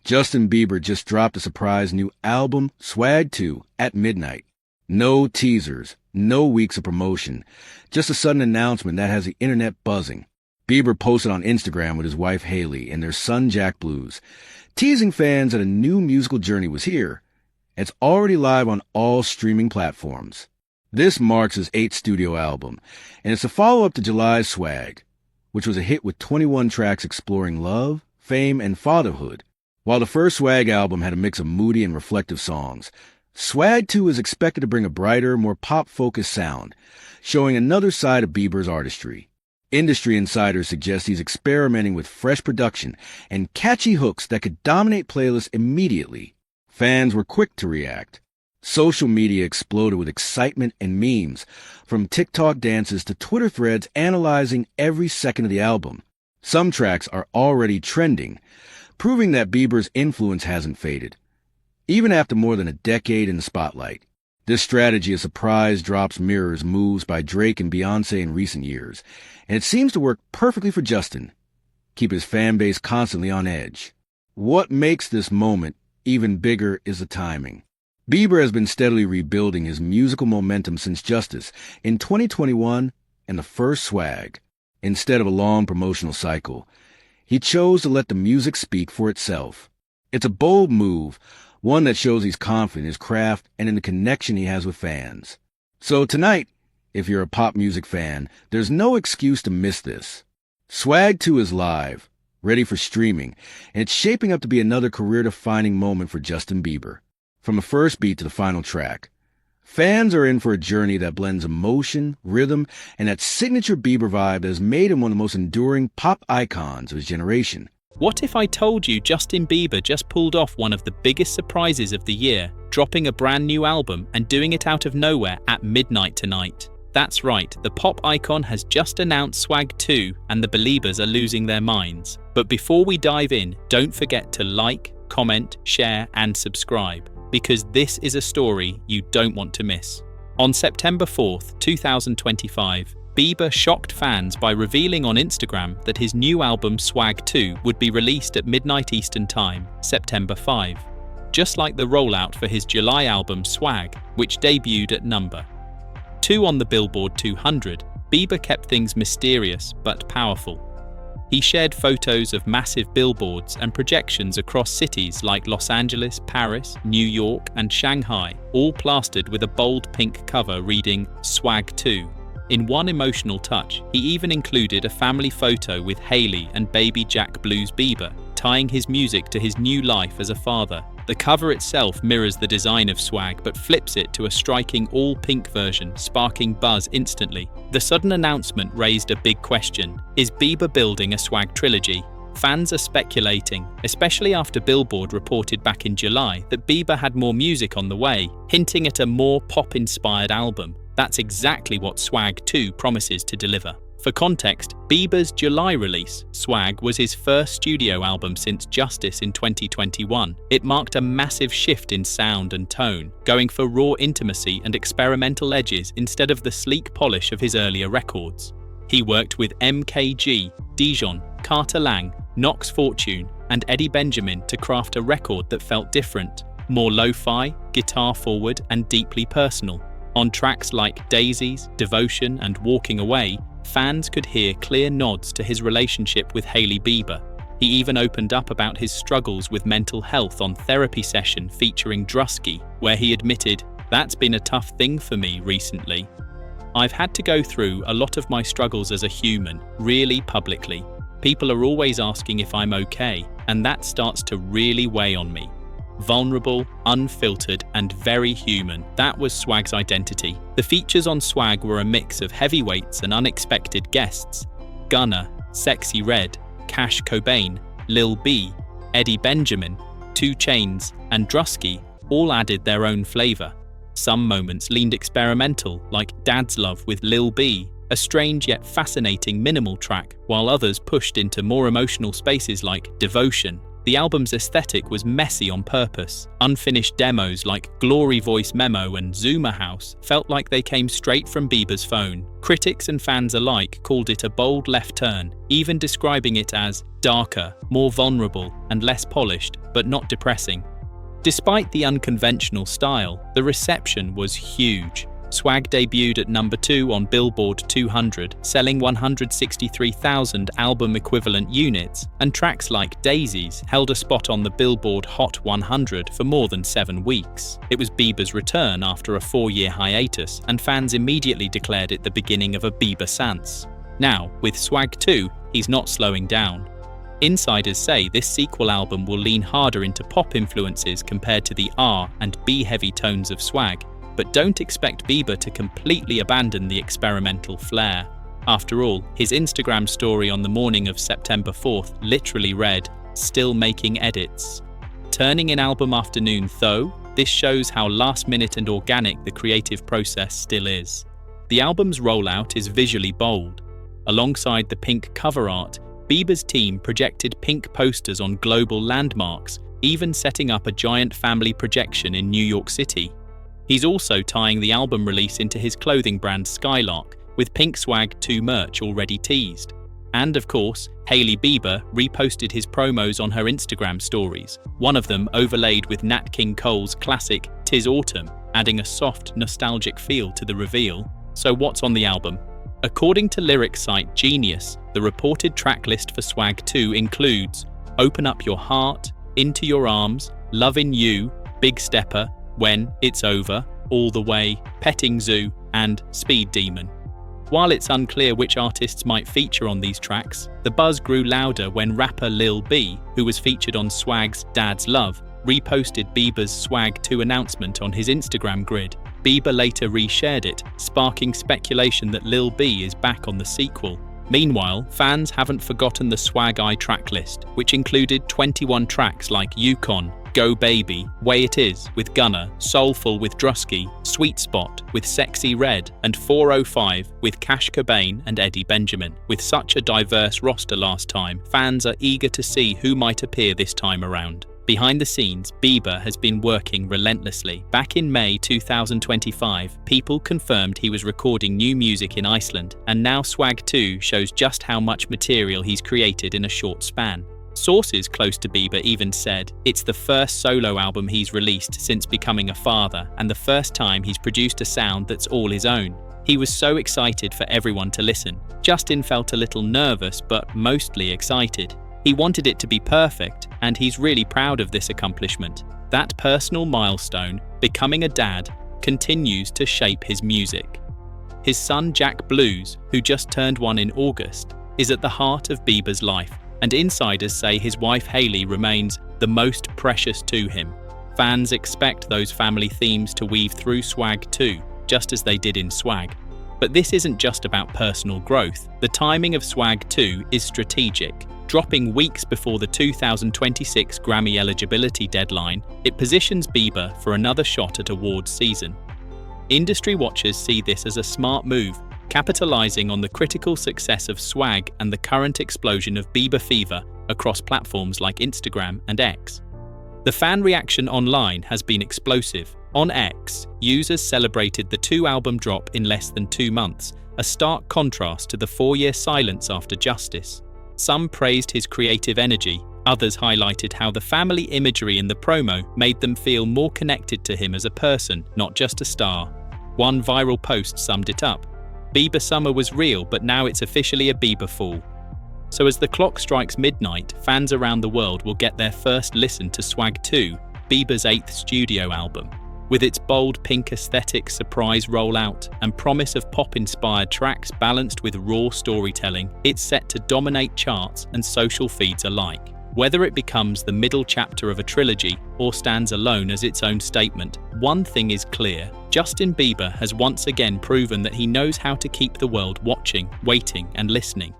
Justin Bieber just dropped a surprise new album, Swag 2, at midnight. No teasers, no weeks of promotion, just a sudden announcement that has the internet buzzing. Bieber posted on Instagram with his wife Haley and their son Jack Blues, teasing fans that a new musical journey was here. It's already live on all streaming platforms. This marks his 8th studio album, and it's a follow-up to July's Swag, which was a hit with 21 tracks exploring love, fame, and fatherhood. While the first Swag album had a mix of moody and reflective songs, Swag 2 is expected to bring a brighter, more pop-focused sound, showing another side of Bieber's artistry. Industry insiders suggest he's experimenting with fresh production and catchy hooks that could dominate playlists immediately. Fans were quick to react. Social media exploded with excitement and memes, from TikTok dances to Twitter threads analyzing every second of the album. Some tracks are already trending, proving that Bieber's influence hasn't faded, even after more than a decade in the spotlight. This strategy of surprise drops mirrors moves by Drake and Beyoncé in recent years, and it seems to work perfectly for Justin. Keep his fan base constantly on edge. What makes this moment even bigger is the timing. Bieber has been steadily rebuilding his musical momentum since Justice in 2021 and the first Swag. Instead of a long promotional cycle, he chose to let the music speak for itself. It's a bold move, one that shows he's confident in his craft and in the connection he has with fans. So tonight, if you're a pop music fan, there's no excuse to miss this. Swag 2 is live, ready for streaming, and it's shaping up to be another career-defining moment for Justin Bieber. From the first beat to the final track, fans are in for a journey that blends emotion, rhythm, and that signature Bieber vibe that has made him one of the most enduring pop icons of his generation. What if I told you Justin Bieber just pulled off one of the biggest surprises of the year, dropping a brand new album and doing it out of nowhere at midnight tonight? That's right, the pop icon has just announced Swag 2 and the Beliebers are losing their minds. But before we dive in, don't forget to like, comment, share and subscribe, because this is a story you don't want to miss. On September 4th, 2025, Bieber shocked fans by revealing on Instagram that his new album Swag 2 would be released at midnight Eastern Time, September 5. Just like the rollout for his July album Swag, which debuted at number 2 on the Billboard 200, Bieber kept things mysterious but powerful. He shared photos of massive billboards and projections across cities like Los Angeles, Paris, New York, and Shanghai, all plastered with a bold pink cover reading Swag 2. In one emotional touch, he even included a family photo with Haley and baby Jack Blues Bieber, tying his music to his new life as a father. The cover itself mirrors the design of Swag but flips it to a striking all-pink version, sparking buzz instantly. The sudden announcement raised a big question. Is Bieber building a Swag trilogy? Fans are speculating, especially after Billboard reported back in July that Bieber had more music on the way, hinting at a more pop-inspired album. That's exactly what Swag 2 promises to deliver. For context, Bieber's July release, Swag, was his first studio album since Justice in 2021. It marked a massive shift in sound and tone, going for raw intimacy and experimental edges instead of the sleek polish of his earlier records. He worked with MKG, Dijon, Carter Lang, Knox Fortune, and Eddie Benjamin to craft a record that felt different, more lo-fi, guitar-forward, and deeply personal. On tracks like Daisies, Devotion, and Walking Away, fans could hear clear nods to his relationship with Hailey Bieber. He even opened up about his struggles with mental health on Therapy Session featuring Drusky, where he admitted, "That's been a tough thing for me recently. I've had to go through a lot of my struggles as a human, really publicly. People are always asking if I'm okay, and that starts to really weigh on me." Vulnerable, unfiltered, and very human, that was Swag's identity. The features on Swag were a mix of heavyweights and unexpected guests. Gunna, Sexy Red, Cash Cobain, Lil B, Eddie Benjamin, 2 Chainz, and Drusky all added their own flavor. Some moments leaned experimental, like Dad's Love with Lil B, a strange yet fascinating minimal track, while others pushed into more emotional spaces like Devotion. The album's aesthetic was messy on purpose. Unfinished demos like Glory Voice Memo and Zoomer House felt like they came straight from Bieber's phone. Critics and fans alike called it a bold left turn, even describing it as darker, more vulnerable, and less polished, but not depressing. Despite the unconventional style, the reception was huge. Swag debuted at number 2 on Billboard 200, selling 163,000 album-equivalent units, and tracks like Daisies held a spot on the Billboard Hot 100 for more than 7 weeks. It was Bieber's return after a 4-year hiatus, and fans immediately declared it the beginning of a Bieber-sance. Now, with Swag 2, he's not slowing down. Insiders say this sequel album will lean harder into pop influences compared to the R and B-heavy tones of Swag, but don't expect Bieber to completely abandon the experimental flair. After all, his Instagram story on the morning of September 4th literally read, "Still making edits." Turning in album afternoon though, this shows how last-minute and organic the creative process still is. The album's rollout is visually bold. Alongside the pink cover art, Bieber's team projected pink posters on global landmarks, even setting up a giant family projection in New York City. He's also tying the album release into his clothing brand Skylark, with Pink Swag 2 merch already teased. And of course, Hailey Bieber reposted his promos on her Instagram stories, one of them overlaid with Nat King Cole's classic "'Tis Autumn", adding a soft, nostalgic feel to the reveal. So what's on the album? According to lyrics site Genius, the reported track list for Swag 2 includes "Open Up Your Heart", "Into Your Arms", "Lovin' You", "Big Stepper", "When It's Over", "All the Way", "Petting Zoo", and "Speed Demon". While it's unclear which artists might feature on these tracks, the buzz grew louder when rapper Lil B, who was featured on Swag's Dad's Love, reposted Bieber's Swag 2 announcement on his Instagram grid. Bieber later reshared it, sparking speculation that Lil B is back on the sequel. Meanwhile, fans haven't forgotten the Swag I track list, which included 21 tracks like Yukon, Go Baby, Way It Is with Gunna, Soulful with Drusky, Sweet Spot with Sexy Red, and 405 with Cash Cobain and Eddie Benjamin. With such a diverse roster last time, fans are eager to see who might appear this time around. Behind the scenes, Bieber has been working relentlessly. Back in May 2025, people confirmed he was recording new music in Iceland, and now Swag 2 shows just how much material he's created in a short span. Sources close to Bieber even said it's the first solo album he's released since becoming a father, and the first time he's produced a sound that's all his own. He was so excited for everyone to listen. Justin felt a little nervous, but mostly excited. He wanted it to be perfect, and he's really proud of this accomplishment. That personal milestone, becoming a dad, continues to shape his music. His son Jack Blues, who just turned 1 in August, is at the heart of Bieber's life, and insiders say his wife Hailey remains the most precious to him. Fans expect those family themes to weave through Swag 2, just as they did in Swag. But this isn't just about personal growth. The timing of Swag 2 is strategic. Dropping weeks before the 2026 Grammy eligibility deadline, it positions Bieber for another shot at awards season. Industry watchers see this as a smart move, capitalizing on the critical success of Swag and the current explosion of Bieber fever across platforms like Instagram and X. The fan reaction online has been explosive. On X, users celebrated the 2-album drop in less than 2 months, a stark contrast to the 4-year silence after Justice. Some praised his creative energy, others highlighted how the family imagery in the promo made them feel more connected to him as a person, not just a star. One viral post summed it up. Bieber summer was real, but now it's officially a Bieber fall. So as the clock strikes midnight, fans around the world will get their first listen to Swag 2, Bieber's 8th studio album. With its bold pink aesthetic, surprise rollout, and promise of pop-inspired tracks balanced with raw storytelling, it's set to dominate charts and social feeds alike. Whether it becomes the middle chapter of a trilogy or stands alone as its own statement, one thing is clear: Justin Bieber has once again proven that he knows how to keep the world watching, waiting, and listening.